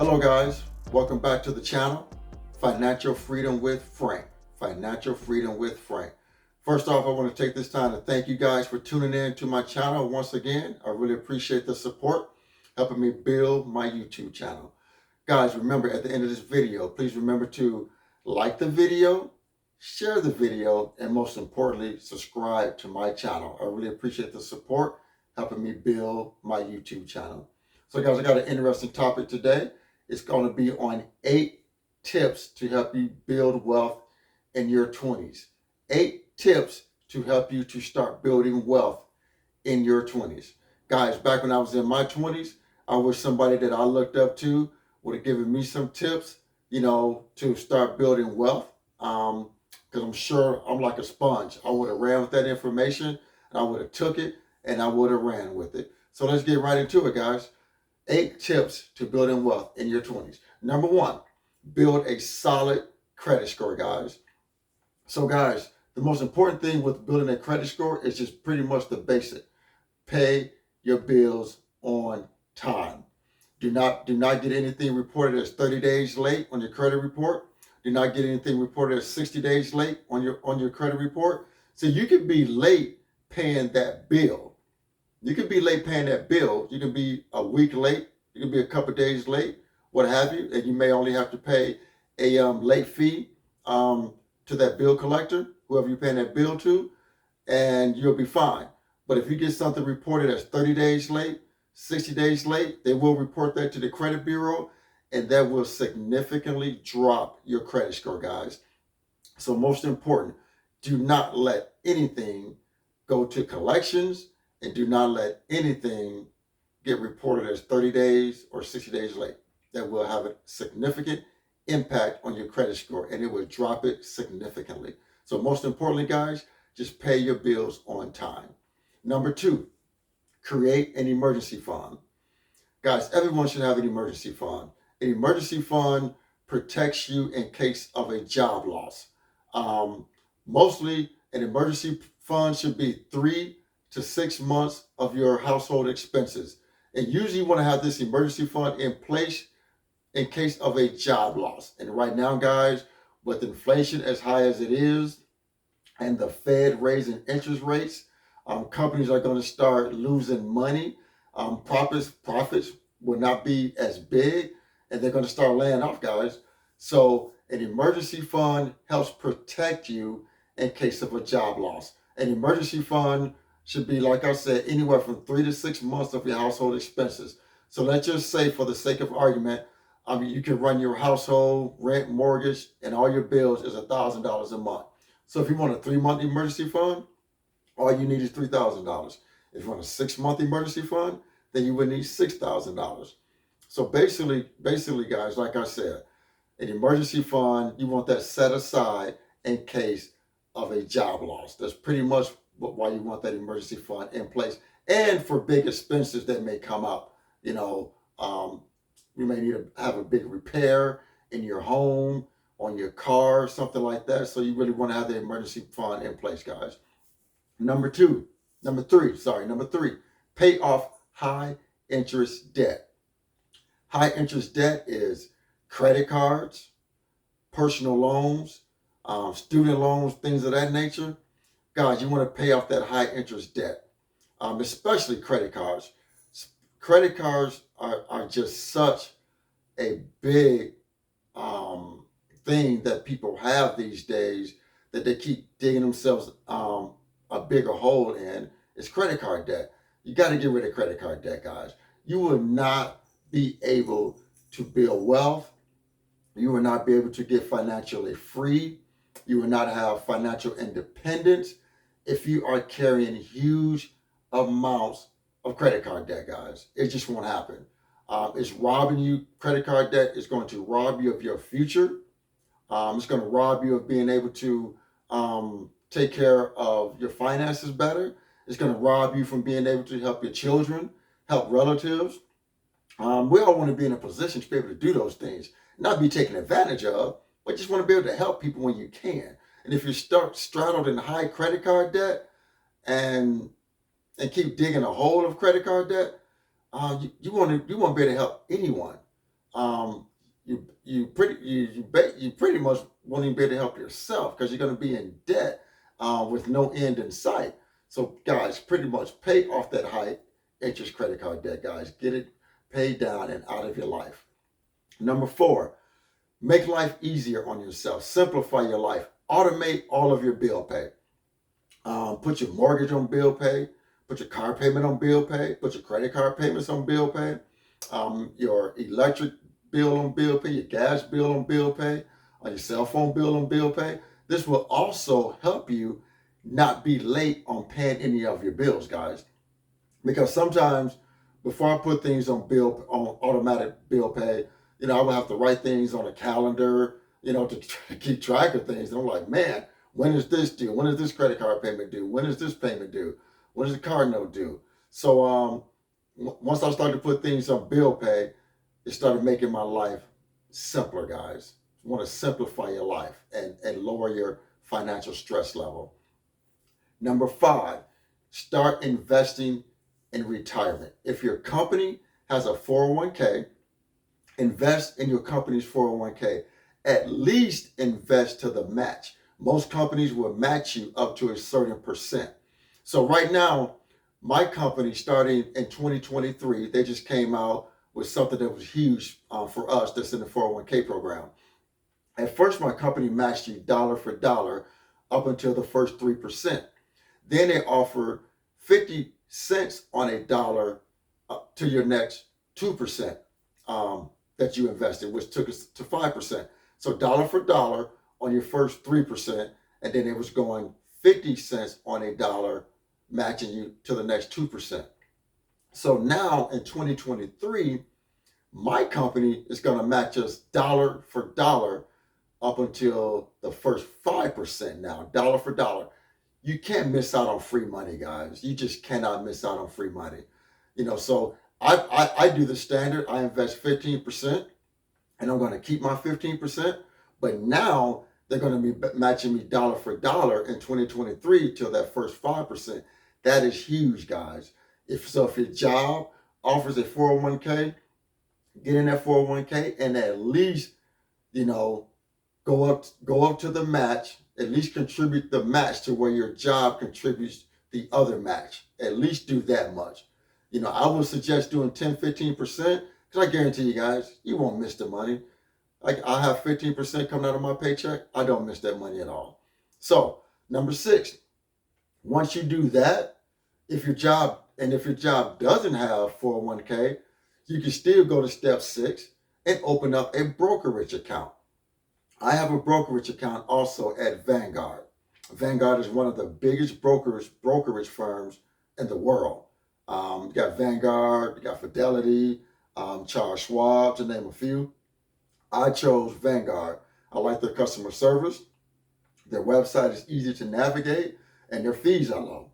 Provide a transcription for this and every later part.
Hello guys, welcome back to the channel, Financial Freedom with Frank. Financial Freedom with Frank. First off, I want to take this time to thank you guys for tuning in to my channel once again. I really appreciate the support, helping me build my YouTube channel. Guys, remember at the end of this video, please remember to like the video, share the video, and most importantly, subscribe to my channel. I really appreciate the support, helping me build my YouTube channel. So guys, I got an interesting topic today. It's going to be on 8 tips to help you build wealth in your 20s. 8 tips to help you to start building wealth in your 20s. Guys, back when I was in my 20s, I wish somebody that I looked up to would have given me some tips, to start building wealth. Because I'm sure I'm like a sponge. I would have ran with that information, and I would have took it, and I would have ran with it. So let's get right into it, guys. 8 tips to building wealth in your 20s. Number 1, build a solid credit score, guys. So guys, the most important thing with building a credit score is just pretty much the basic. Pay your bills on time. Do not get anything reported as 30 days late on your credit report. Do not get anything reported as 60 days late on your credit report. So you could be late paying that bill. You could be late paying that bill. You can be a week late. You can be a couple of days late, what have you. And you may only have to pay a late fee to that bill collector, whoever you're paying that bill to, and you'll be fine. But if you get something reported as 30 days late, 60 days late, they will report that to the credit bureau, and that will significantly drop your credit score, guys. So most important, do not let anything go to collections, and do not let anything get reported as 30 days or 60 days late. That will have a significant impact on your credit score, and it will drop it significantly. So most importantly, guys, just pay your bills on time. Number 2, create an emergency fund. Guys, everyone should have an emergency fund. An emergency fund protects you in case of a job loss. Mostly, an emergency fund should be 3 to 6 months of your household expenses. And usually you want to have this emergency fund in place in case of a job loss. And right now, guys, with inflation as high as it is and the Fed raising interest rates, companies are going to start losing money. Profits will not be as big, and they're going to start laying off, guys. So an emergency fund helps protect you in case of a job loss. An emergency fund should be, like I said, anywhere from 3 to 6 months of your household expenses. So let's just say, for the sake of argument, you can run your household, rent, mortgage, and all your bills is $1,000 a month. So if you want a 3-month emergency fund, all you need is $3,000. If you want a 6-month emergency fund, then you would need $6,000. So basically, guys, like I said, an emergency fund, you want that set aside in case of a job loss. That's pretty much why you want that emergency fund in place. And for big expenses that may come up, you may need to have a big repair in your home, on your car, something like that. So you really want to have the emergency fund in place, guys. Number 3, pay off high interest debt. High interest debt is credit cards, personal loans, student loans, things of that nature. Guys, you want to pay off that high interest debt, especially credit cards. Credit cards are just such a big thing that people have these days, that they keep digging themselves a bigger hole in. It's credit card debt. You got to get rid of credit card debt, guys. You will not be able to build wealth. You will not be able to get financially free. You will not have financial independence if you are carrying huge amounts of credit card debt, guys. It just won't happen. It's robbing you. Credit card debt is going to rob you of your future. It's going to rob you of being able to take care of your finances better. It's going to rob you from being able to help your children, help relatives. We all want to be in a position to be able to do those things, not be taken advantage of, but just want to be able to help people when you can. And if you start straddled in high credit card debt and keep digging a hole of credit card debt, you want to be able to help anyone. you pretty much won't even be able to help yourself because you're going to be in debt with no end in sight. So guys, pretty much pay off that high interest credit card debt, guys. Get it paid down and out of your life. Number 4, make life easier on yourself. Simplify your life. Automate all of your bill pay. Put your mortgage on bill pay. Put your car payment on bill pay. Put your credit card payments on bill pay. Your electric bill on bill pay. Your gas bill on bill pay. Your cell phone bill on bill pay. This will also help you not be late on paying any of your bills, guys. Because sometimes before I put things on automatic bill pay, I would have to write things on a calendar, to keep track of things. And I'm like, man, when is this due? When is this credit card payment due? When is this payment due? When is the card note due? So once I started to put things on bill pay, it started making my life simpler, guys. You want to simplify your life and lower your financial stress level. Number 5, start investing in retirement. If your company has a 401k, invest in your company's 401k. At least invest to the match. Most companies will match you up to a certain percent. So right now, my company, starting in 2023, they just came out with something that was huge for us that's in the 401k program. At first, my company matched you dollar for dollar up until the first 3%. Then they offered 50 cents on a dollar up to your next 2% that you invested, which took us to 5%. So dollar for dollar on your first 3%, and then it was going 50 cents on a dollar, matching you to the next 2%. So now in 2023, my company is going to match us dollar for dollar up until the first 5% now, dollar for dollar. You can't miss out on free money, guys. You just cannot miss out on free money. So I do the standard. I invest 15%, and I'm going to keep my 15%. But now they're going to be matching me dollar for dollar in 2023 till that first 5%. That is huge, guys. If your job offers a 401k, get in that 401k and at least, go up to the match. At least contribute the match to where your job contributes the other match. At least do that much. I would suggest doing 10-15% because I guarantee you guys, you won't miss the money. Like, I have 15% coming out of my paycheck. I don't miss that money at all. So number 6, once you do that, if your job doesn't have 401k, you can still go to step 6 and open up a brokerage account. I have a brokerage account also at Vanguard. Vanguard is one of the biggest brokerage firms in the world. You got Vanguard, you got Fidelity, Charles Schwab, to name a few. I chose Vanguard. I like their customer service. Their website is easy to navigate, and their fees are low.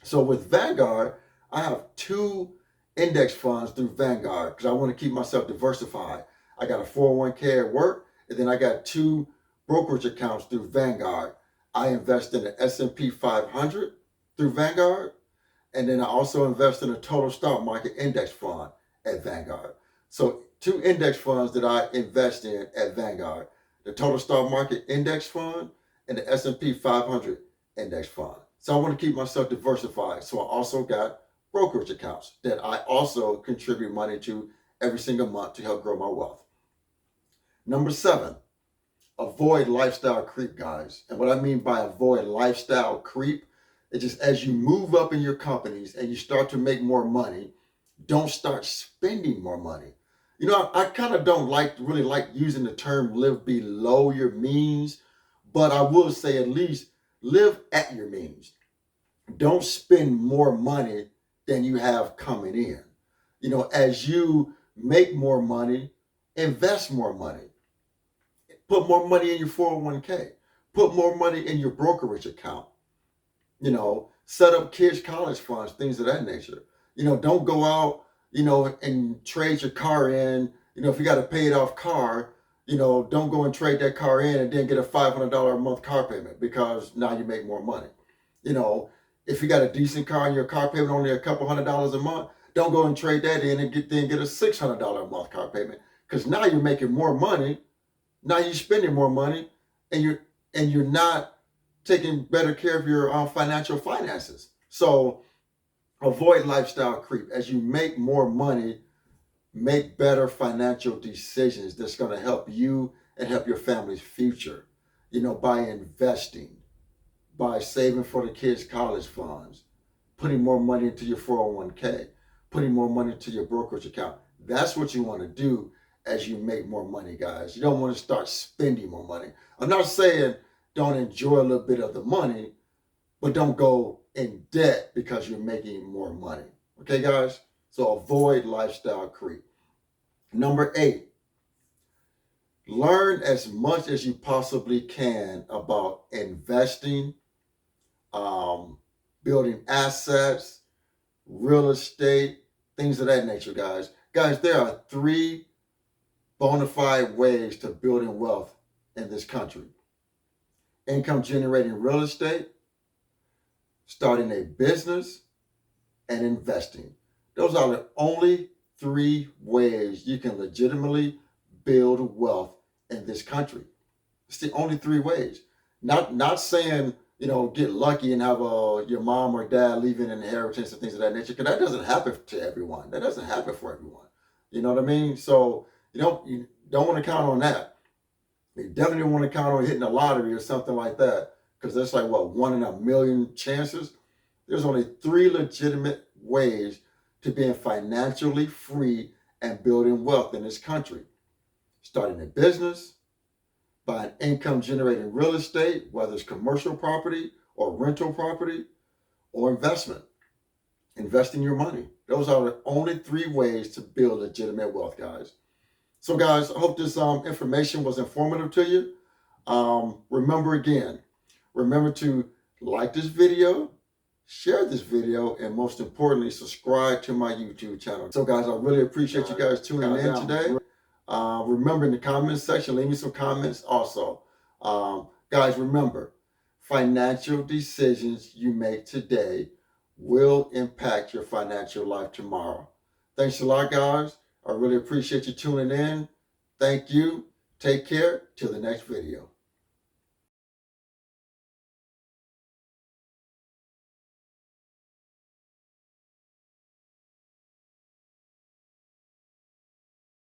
So with Vanguard, I have 2 index funds through Vanguard because I want to keep myself diversified. I got a 401k at work, and then I got 2 brokerage accounts through Vanguard. I invest in the S&P 500 through Vanguard, and then I also invest in a total stock market index fund at Vanguard. So 2 index funds that I invest in at Vanguard, the total stock market index fund and the S&P 500 index fund. So I want to keep myself diversified. So I also got brokerage accounts that I also contribute money to every single month to help grow my wealth. Number 7, avoid lifestyle creep, guys. And what I mean by avoid lifestyle creep, it's just as you move up in your companies and you start to make more money, don't start spending more money. I kind of don't really like using the term live below your means, but I will say at least live at your means. Don't spend more money than you have coming in. As you make more money, invest more money. Put more money in your 401k. Put more money in your brokerage account. Set up kids' college funds, things of that nature. Don't go out, and trade your car in. If you got a paid off car, don't go and trade that car in and then get a $500 a month car payment because now you make more money. If you got a decent car and your car payment only a couple $100 a month, don't go and trade that in and get a $600 a month car payment because now you're making more money. Now you're spending more money, and you're not taking better care of your financial finances. So avoid lifestyle creep. As you make more money, make better financial decisions that's going to help you and help your family's future. By investing, by saving for the kids' college funds, putting more money into your 401k, putting more money into your brokerage account. That's what you want to do as you make more money, guys. You don't want to start spending more money. I'm not saying don't enjoy a little bit of the money, but don't go in debt because you're making more money. Okay, guys? So avoid lifestyle creep. Number 8, learn as much as you possibly can about investing, building assets, real estate, things of that nature, guys. Guys, there are 3 bona fide ways to building wealth in this country: income generating real estate, starting a business, and investing. Those are the only 3 ways you can legitimately build wealth in this country. It's the only 3 ways. Not saying, get lucky and have your mom or dad leave an inheritance and things of that nature, because that doesn't happen to everyone. That doesn't happen for everyone. You know what I mean? So you don't want to count on that. You definitely don't want to count on hitting the lottery or something like that, because that's like, what, 1 in a million chances? There's only 3 legitimate ways to being financially free and building wealth in this country: starting a business, buying income generating real estate, whether it's commercial property or rental property, or investment, investing your money. Those are the only 3 ways to build legitimate wealth, guys. So guys, I hope this information was informative to you. Remember to like this video, share this video, and most importantly, subscribe to my YouTube channel. So guys, I really appreciate you guys tuning in today. Remember, in the comments section, leave me some comments also. Guys, remember, financial decisions you make today will impact your financial life tomorrow. Thanks a lot, guys. I really appreciate you tuning in. Thank you. Take care. Till the next video.